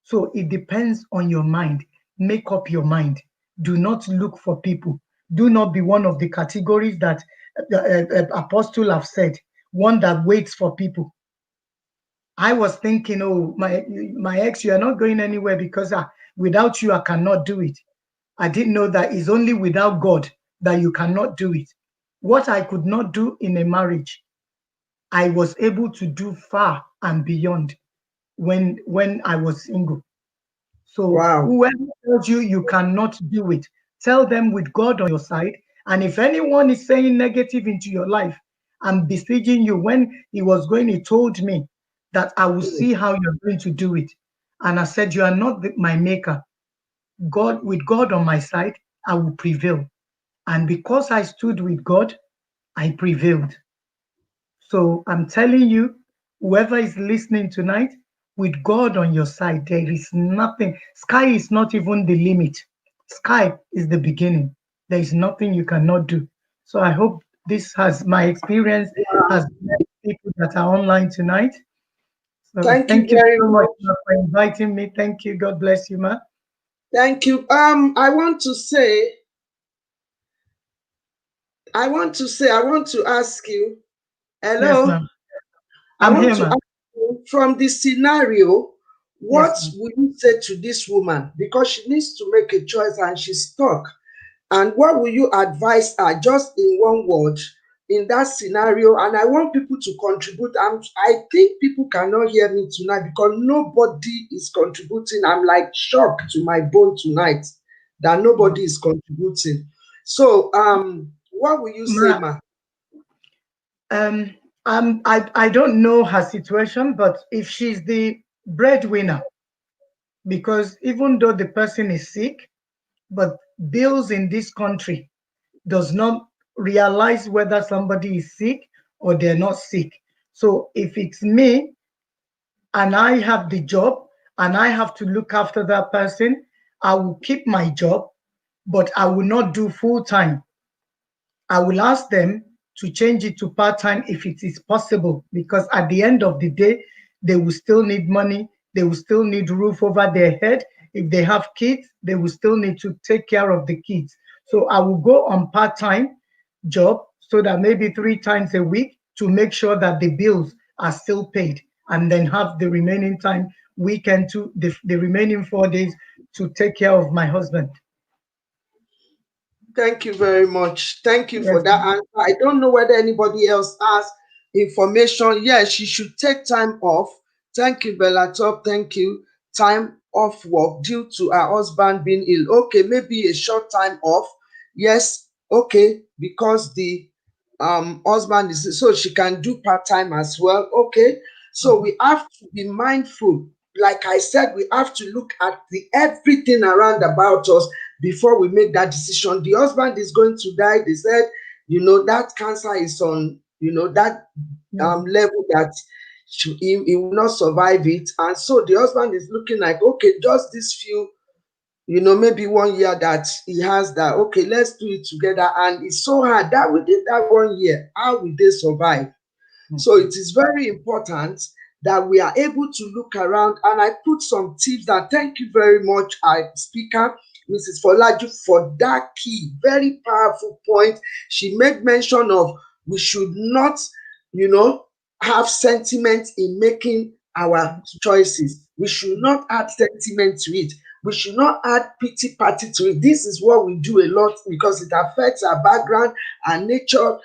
So it depends on your mind. Make up your mind. Do not look for people. Do not be one of the categories that the apostle have said, one that waits for people. I was thinking, oh, my ex, you are not going anywhere because without you, I cannot do it. I didn't know that it's only without God that you cannot do it. What I could not do in a marriage, I was able to do far and beyond when I was single. So Wow. whoever tells you you cannot do it, tell them with God on your side. And if anyone is saying negative into your life, I'm besieging you. When he was going, he told me that I will Mm. see how you're going to do it. And I said, you are not my maker. God, with God on my side, I will prevail. And because I stood with God, I prevailed. So I'm telling you, whoever is listening tonight, with God on your side, there is nothing. Sky is not even the limit. Sky is the beginning. There is nothing you cannot do. So I hope my experience has met people that are online tonight. So Thank you thank you very so much much. Ma, for inviting me. Thank you. God bless you, ma. Thank you. I want to ask you, Yes, hello. ma'am. I I'm want here, to ma'am. ask you from the scenario, what Yes, ma'am. will you say to this woman? Because she needs to make a choice and she's stuck. And what will you advise her just in one word in that scenario? And I want people to contribute. I think people cannot hear me tonight because nobody is contributing. I'm like shocked to my bone tonight that nobody is contributing. So, what will you say, Ma, ma? Um, I don't know her situation, but if she's the breadwinner, because even though the person is sick, but bills in this country does not realize whether somebody is sick or they're not sick. So if it's me and I have the job and I have to look after that person, I will keep my job, but I will not do full time. I will ask them to change it to part time if it is possible, because at the end of the day, they will still need money. They will still need roof over their head. If they have kids, they will still need to take care of the kids. So I will go on part-time job so that maybe 3 times a week to make sure that the bills are still paid, and then have the remaining time weekend to the remaining 4 days to take care of my husband. Thank you very much. Thank you for Yes. that answer. I don't know whether anybody else has information. Yes, she should take time off. Thank you, Bella Top. Thank you. Time off work due to her husband being ill. Okay, maybe a short time off. Yes, okay, because the husband is, so she can do part-time as well. Okay, so Mhm. we have to be mindful. Like I said, we have to look at the everything around about us before we make that decision. The husband is going to die. They said, that cancer is on, that Mhm. level that he will not survive it. And so the husband is looking like, okay, just this few, maybe 1 year that he has that, okay, let's do it together. And it's so hard that within that 1 year, how will they survive? So it is very important that we are able to look around, and I put some tips that, thank you very much, our speaker, Mrs. Folaju, for that key, very powerful point. She made mention of we should not, you know, have sentiment in making our choices. We should not add sentiment to it. We should not add pity party to it. This is what we do a lot because it affects our background and nature,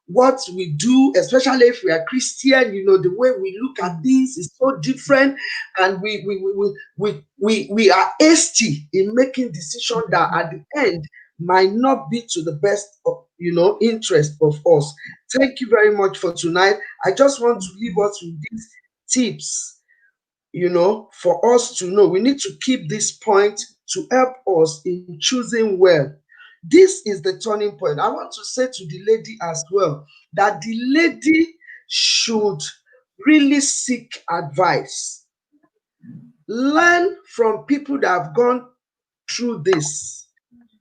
what we do, especially if we are Christian, the way we look at things is so different, and we are hasty in making decisions that at the end might not be to the best of interest of us. Thank you very much for tonight. I just want to leave us with these tips, for us to know. We need to keep this point to help us in choosing well. This is the turning point. I want to say to the lady as well that the lady should really seek advice. Learn from people that have gone through this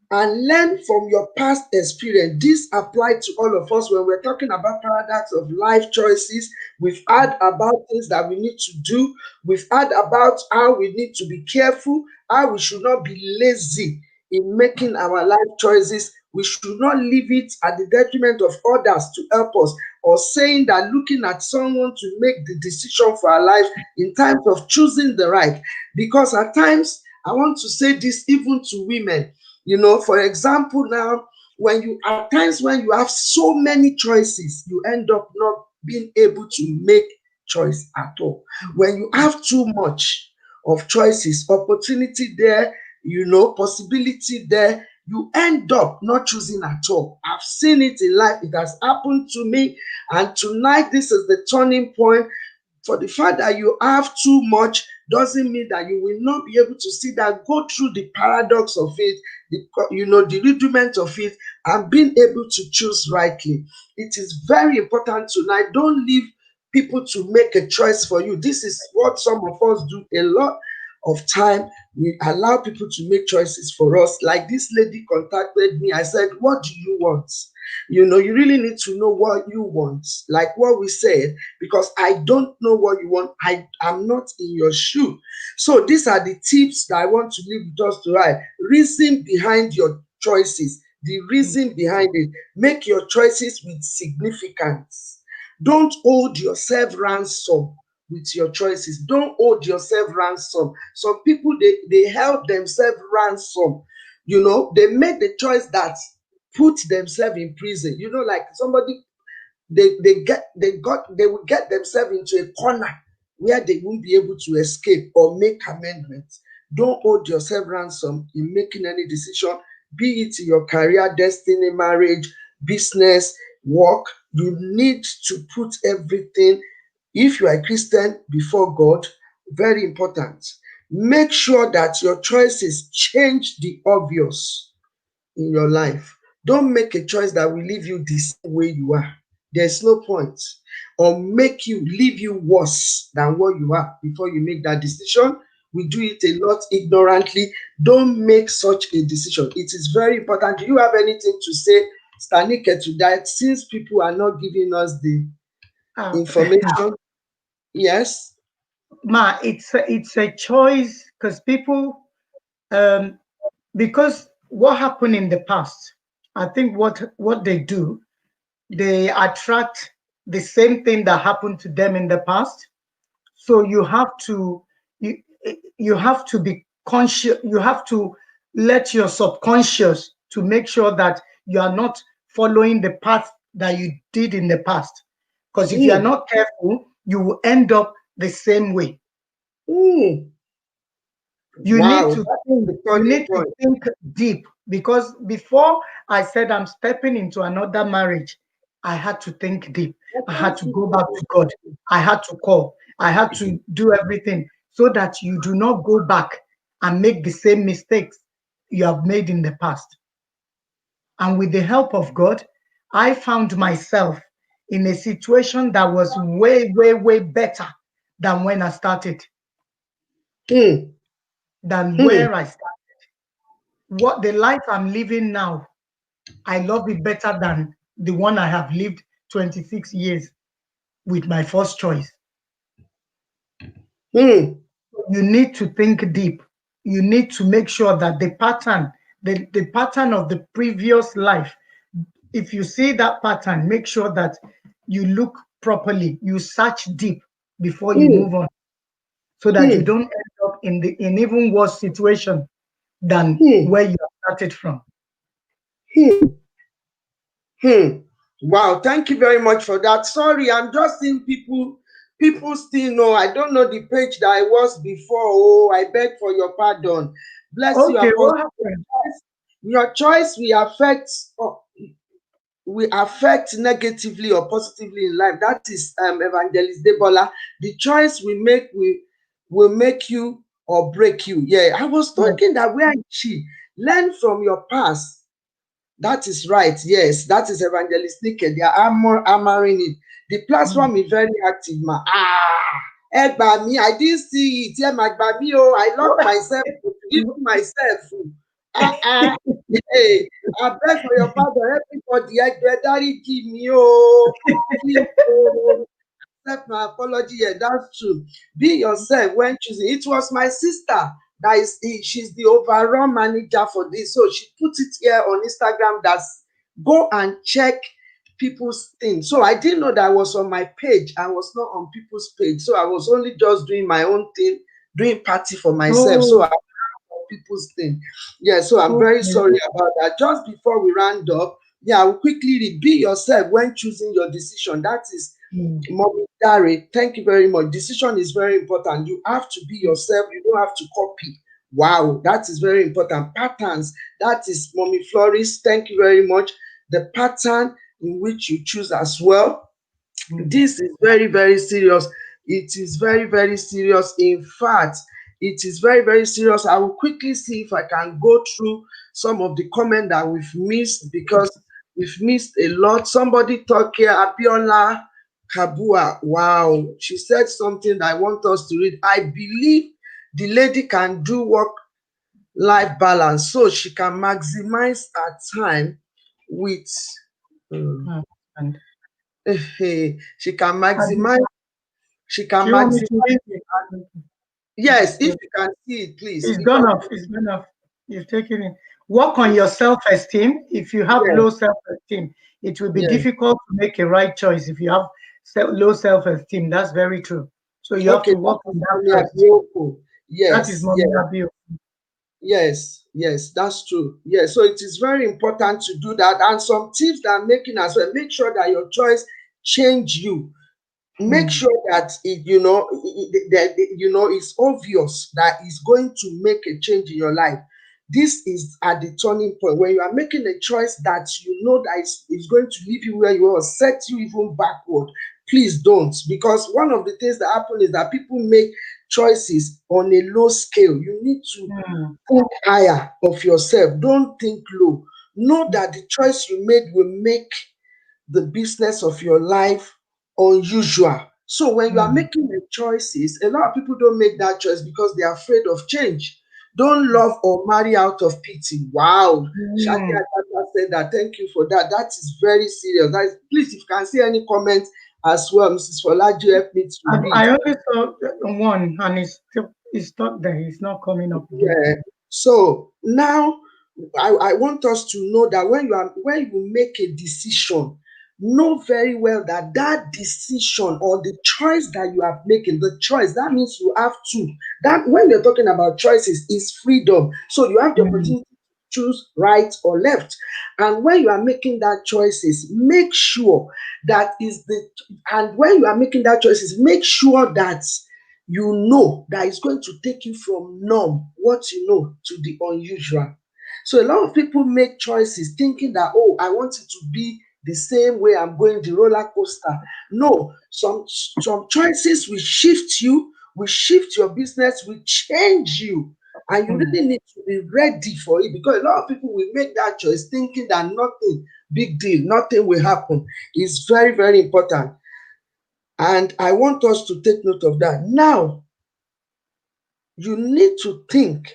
and learn from your past experience. This applies to all of us when we're talking about paradox of life choices. We've heard about things that we need to do. We've heard about how we need to be careful, how we should not be lazy in making our life choices. We should not leave it at the detriment of others to help us, or saying that looking at someone to make the decision for our life in times of choosing the right. Because at times, I want to say this even to women. For example, now, when you at times when you have so many choices, you end up not being able to make choice at all. When you have too much of choices, opportunity there, possibility there, you end up not choosing at all. I've seen it in life. It has happened to me. And tonight, this is the turning point. For the fact that you have too much doesn't mean that you will not be able to see that, go through the paradox of it, the rudiment of it, and being able to choose rightly. It is very important tonight. Don't leave people to make a choice for you. This is what some of us do a lot of time. We allow people to make choices for us. Like this lady contacted me. I said, what do you want? You really need to know what you want. Like what we said, because I don't know what you want. I am not in your shoe. So these are the tips that I want to leave with us tonight. Reason behind your choices. The reason behind it. Make your choices with significance. Don't hold yourself ransom with your choices. Don't hold yourself ransom. Some people, they held themselves ransom. They made the choice that put themselves in prison. Like somebody, they will get themselves into a corner where they won't be able to escape or make amendments. Don't hold yourself ransom in making any decision, be it in your career, destiny, marriage, business, work. You need to put everything, if you are a Christian, before God. Very important. Make sure that your choices change the obvious in your life. Don't make a choice that will leave you the same way you are. There's no point. Or make you leave you worse than what you are before you make that decision. We do it a lot ignorantly. Don't make such a decision. It is very important. Do you have anything to say, Stanike, to that? Since people are not giving us the Uh, information, yes. Ma, it's a choice because people, um, because what happened in the past, I think what they do, they attract the same thing that happened to them in the past. So you you have to be conscious. You have to let your subconscious to make sure that you are not following the path that you did in the past. Because if you are Mm, not careful, you will end up the same way. mm. You need Wow, to that's think, the you turning need to point. think deep, because before I said I'm stepping into another marriage, I had to think deep. I had to go back to God. I had to call. I had to do everything so that you do not go back and make the same mistakes you have made in the past. And with the help of God, I found myself in a situation that was way, way, way better than when I started, Hmm, than hmm, where I started. What the life I'm living now, I love it better than the one I have lived 26 years with my first choice. hmm, You need to think deep. You need to make sure that the pattern of the previous life, if you see that pattern, make sure that you look properly, you search deep before you hmm, move on, so that you hmm, don't end up in even worse situation than hmm, where you started from. hmm, hmm. Wow, thank you very much for that. Sorry, I'm just seeing people still know. I don't know the page that I was before. Oh, I beg for your pardon. Bless you, Okay, Apostle. what happened? Your choice will affect negatively or positively in life. That is Evangelist Debola. The choice we make will make you or break you. Yeah, I was Yeah. thinking that where is she? Learn from your past. That is right. Yes, that is Evangelist Nike. They are armoring it. The Mm. platform is very active, ma. Ẹ gbà mí, I didn't see it. Ẹ mà gbà mí o. I locked myself, give myself. Ah, ah. Hey, I beg for your pardon, everybody. Ẹ dáríjì mí o. Please, o. Accept my apology. Yeah, that's true. Be yourself when choosing. It was my sister that she's the overall manager for this. So she put it here on Instagram that go and check people's things. So I didn't know that I was on my page. I was not on people's page. So I was only just doing my own thing, doing party for myself. So Oh, I people's thing. Yeah, so I'm very okay. sorry about that. Just before we round up, yeah, I will quickly read. Be yourself when choosing your decision. That is Mm. Mommy Dari. Thank you very much. Decision is very important. You have to be yourself. You don't have to copy. Wow, that is very important. Patterns. That is Mommy Floris. Thank you very much. The pattern in which you choose as well. Mm. This is very, very serious. It is very, very serious. In fact, it is very, very serious. I will quickly see if I can go through some of the comment that we've missed, because we've missed a lot. Somebody talk here, Abiola Kabua. Wow, she said something that I want us to read. I believe the lady can do work life balance so she can maximize her time with um, Ah, and she can and maximize she can do you want me to maximize. read it? Yes, if Yeah. you can see it, please. It's If gone I'm off. It's gone off. You've taken it. Work on your self-esteem. If you have yes, low self-esteem, it will be yes. difficult to make a right choice if you have low self-esteem. That's very true. So you have Okay, to that work is on that Mommy first. Abioko. That is Yes, Mommy yes. Abio. Yes, yes, that's true. Yes, so it is very important to do that. And some tips that I'm making as well, make sure that your choice change you. Make Mm, sure that that it's obvious that it's going to make a change in your life. This is at the turning point when you are making a choice that you know that is going to leave you where you are, set you even backward. Please don't, because one of the things that happen is that people make choices on a low scale. You need to mm, think higher of yourself. Don't think low. Know mm, that the choice you made will make the business of your life unusual. So when you are mm, making the choices, a lot of people don't make that choice because they are afraid of change. Don't love or marry out of pity. Wow. Shadi mm. Agata said that. Thank you for that. That is very serious. That is, please, if you can see any comments as well, Mrs. Folaji, help me to read. I only saw one, and it's stuck there. It's not coming up again. Yeah. So now I want us to know that when you make a decision, know very well that that decision or the choice that you are making, the choice, that means you have to. That when you're talking about choices, is freedom. So you have the Mm. opportunity to choose right or left. And when you are making that choices, make sure that is the and when you are making that choices, make sure that you know that it's going to take you from norm, what you know, to the unusual. So a lot of people make choices thinking that, oh, I want it to be the same way I'm going the roller coaster. No, some choices will shift you, will shift your business, will change you. And you Mm. really need to be ready for it, because a lot of people will make that choice thinking that nothing, big deal, nothing will happen. It's very, very important. And I want us to take note of that. Now, you need to think.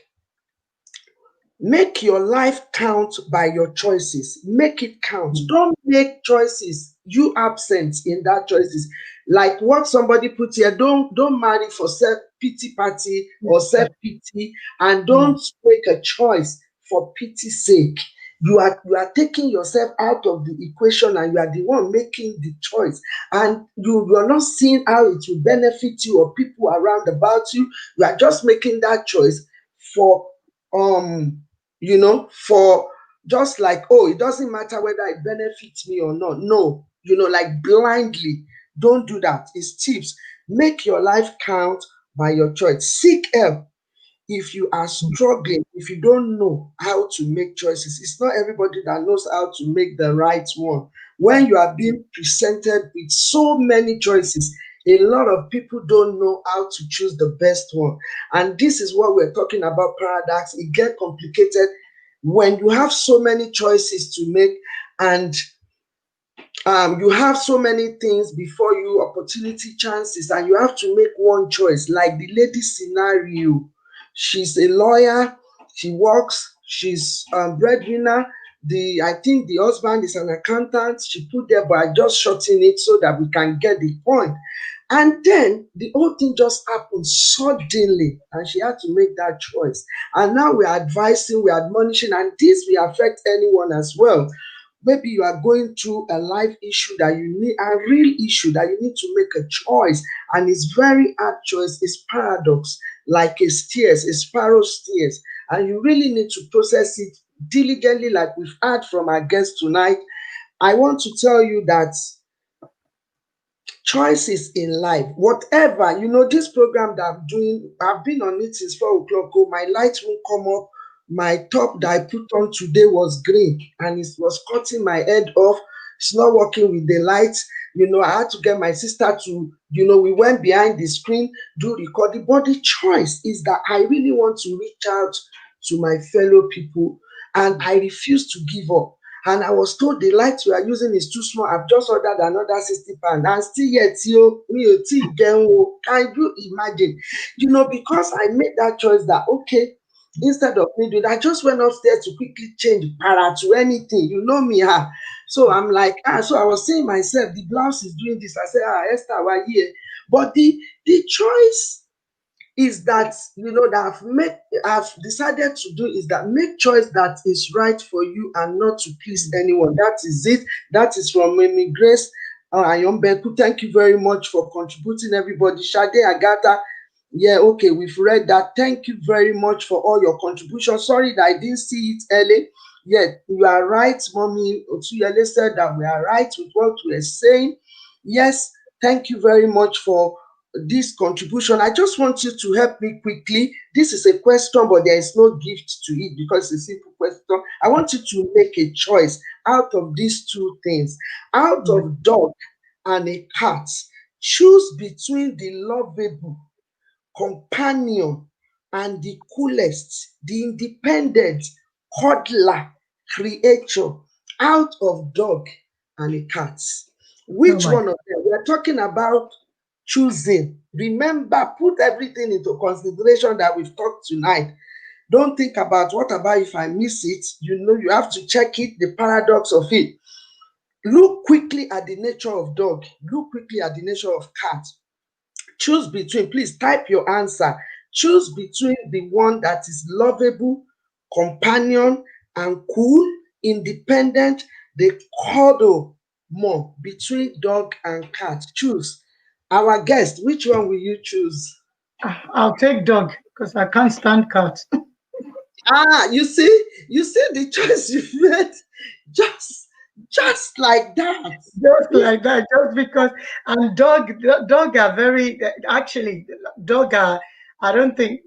Make your life count by your choices. Make it count. Mm. Don't make choices you absent in that choices. Like what somebody put here, don't marry for self pity party or self pity, and Mm. don't make a choice for pity's sake. You are taking yourself out of the equation, and you are the one making the choice, and you are not seeing how it will benefit you or people around about you. You are just making that choice for um for just like, oh, it doesn't matter whether it benefits me or not. No, like blindly. Don't do that. It's tips. Make your life count by your choice. Seek help if you are struggling, if you don't know how to make choices. It's not everybody that knows how to make the right one. When you are being presented with so many choices, a lot of people don't know how to choose the best one. And this is what we're talking about, paradox. It gets complicated when you have so many choices to make, and you have so many things before you, opportunity, chances, and you have to make one choice. Like the lady scenario, she's a lawyer, she works, she's breadwinner. I think the husband is an accountant. She put there, but I just shorten it so that we can get the point. And then the whole thing just happened suddenly, and she had to make that choice. And now we're advising, we're admonishing, and this will affect anyone as well. Maybe you are going through a life issue that you need, a real issue that you need to make a choice, and it's very hard choice. It's paradox, like a stairs, a spiral stairs, and you really need to process it diligently, like we've heard from our guest tonight. I want to tell you that choices in life, whatever, this program that I'm doing, I've been on it since 4 o'clock. Oh, my light won't come up. My top that I put on today was green, and it was cutting my head off. It's not working with the lights. I had to get my sister to, we went behind the screen, do recording. But the choice is that I really want to reach out to my fellow people, and I refuse to give up. And I was told the light we are using is too small. I've just ordered another 60 pounds, and still yet can you imagine? Because I made that choice that, okay, instead of me doing that, I just went upstairs to quickly change para to anything. You know me, so I'm like, so I was saying myself, the blouse is doing this. I said, Esther, we're here. But the choice is that, that I've decided to do, is that make choice that is right for you and not to please anyone. That is it. That is from Mimi Grace Ayombeku. Thank you very much for contributing, everybody. Shade Agata, yeah, okay, we've read that. Thank you very much for all your contributions. Sorry that I didn't see it early. Yeah, you are right. Mommy Otuyele said that we are right with what we are saying. Yes, thank you very much for this contribution. I just want you to help me quickly. This is a question, but there is no gift to it because it's a simple question. I want you to make a choice out of these two things. Out Mm. of dog and a cat, choose between the lovable companion and the coolest, the independent cuddler creature out of dog and a cat. Oh Which my. one of them? We're talking about choosing. Remember, put everything into consideration that we've talked tonight. Don't think about what about if I miss it. You have to check it, the paradox of it. Look quickly at the nature of dog. Look quickly at the nature of cat. Choose between, please type your answer. Choose between the one that is lovable, companion, and cool, independent. They cuddle more between dog and cat. Choose. Our guest, which one will you choose? I'll take dog because I can't stand cats. Ah, you see the choice you made, just just like that. Just This like that, just because. And dog are very, actually, dog are, I don't think,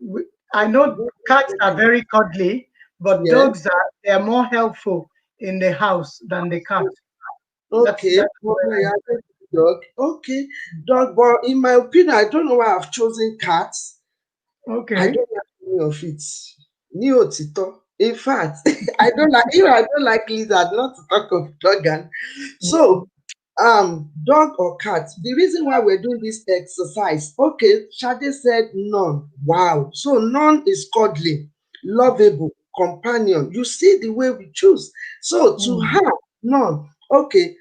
I know cats are very cuddly, but yeah. dogs are, they're more helpful in the house than the cat. Okay, That's Mama, where yeah, dog. Okay, dog. But in my opinion, I don't know why I've chosen cats. I okay. don't like any of it. Ní òtítọ́. In fact, I don't like even I don't like lizard, not to talk of dog. And so, dog or cat. The reason why we're doing this exercise, okay, Shade said none. Wow. So none is cuddly, lovable, companion. You see the way we choose. So to Mm. have none. Okay,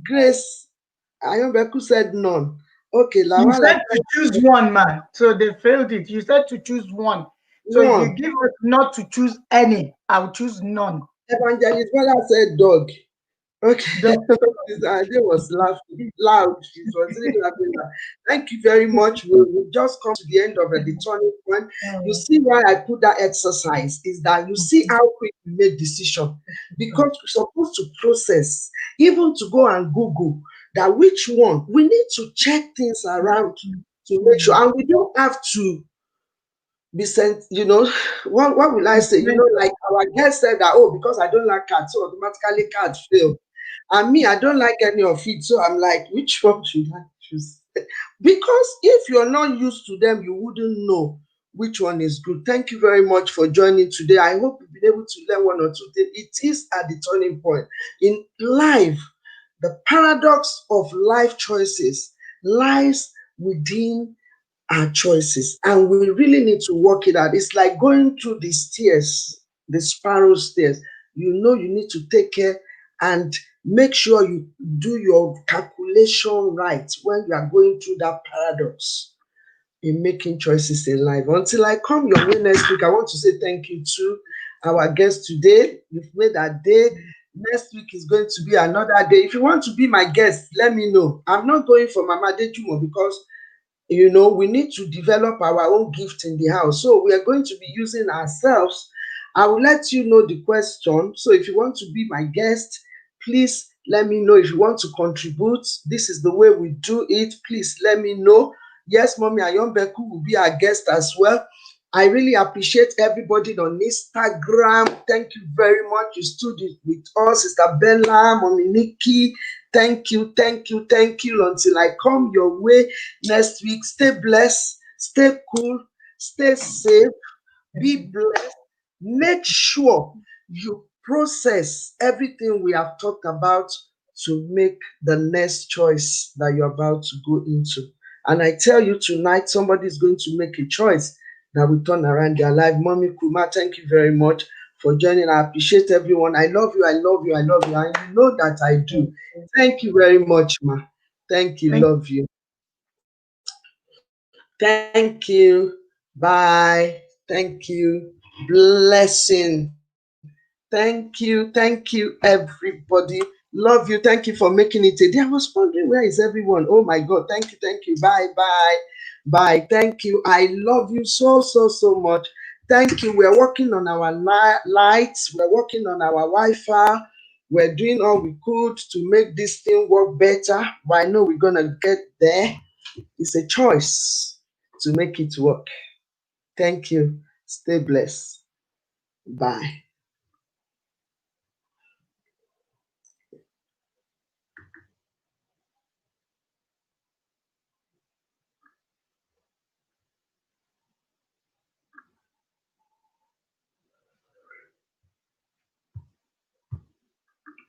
Grace Ayonbeku said none. Okay, You Lawala said to choose one, man. So they failed it. You said to choose one. So if you one. give us not to choose any, I'll choose none. Evangelist Bella said dog. Okay, Dog. Sister Ade was laughing loud. She was really laughing loud. Thank you very much. We'll just come to the end of the turning point. You see why I put that exercise is that you see how quick we make decision because we're supposed to process, even to go and Google that which one. We need to check things around to make sure, and we don't have to be sent, what will I say? Like our guest said that, oh, because I don't like cats, so automatically cats fail. And me, I don't like any of it. So I'm like, which one should I choose? Because if you're not used to them, you wouldn't know which one is good. Thank you very much for joining today. I hope you've been able to learn one or two things. It is at the turning point in life. The paradox of life choices lies within our choices, and we really need to work it out. It's like going through the stairs, the spiral stairs. You need to take care and make sure you do your calculation right when you are going through that paradox in making choices in life. Until I come your way next week, I want to say thank you to our guest today. You've made our day. Next week is going to be another day. If you want to be my guest, let me know. I'm not going for Mama Dejumo because we need to develop our own gift in the house. So we are going to be using ourselves. I will let you know the question. So if you want to be my guest, please let me know. If you want to contribute, this is the way we do it. Please let me know. Yes, Mommy Ayombeku will be our guest as well. I really appreciate everybody on Instagram. Thank you very much. You stood with us, Sister Bella, Mommy Nikki. Thank you, thank you, thank you. Until I come your way next week, stay blessed, stay cool, stay safe, be blessed. Make sure you process everything we have talked about to make the next choice that you're about to go into. And I tell you tonight, somebody is going to make a choice that will turn around their life. Mommy Kuma, thank you very much for joining. I appreciate everyone. I love you, I love you, I love you. And you know that I do. Thank you very much, Ma. Thank you, Thank love you. Thank you. Bye. Thank you. Blessing. Thank you. Thank you, everybody. Love you. Thank you for making it a day. I was wondering, where is everyone? Oh my God. Thank you. Thank you. Bye. Bye. Bye. Thank you. I love you so, so, so much. Thank you. We're working on our lights. We're working on our Wi Fi. We're doing all we could to make this thing work better. But I know we're going to get there. It's a choice to make it work. Thank you. Stay blessed. Bye.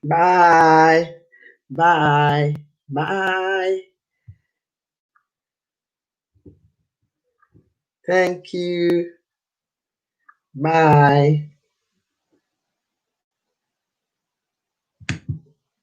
Bye. Bye. Bye. Thank you. Bye.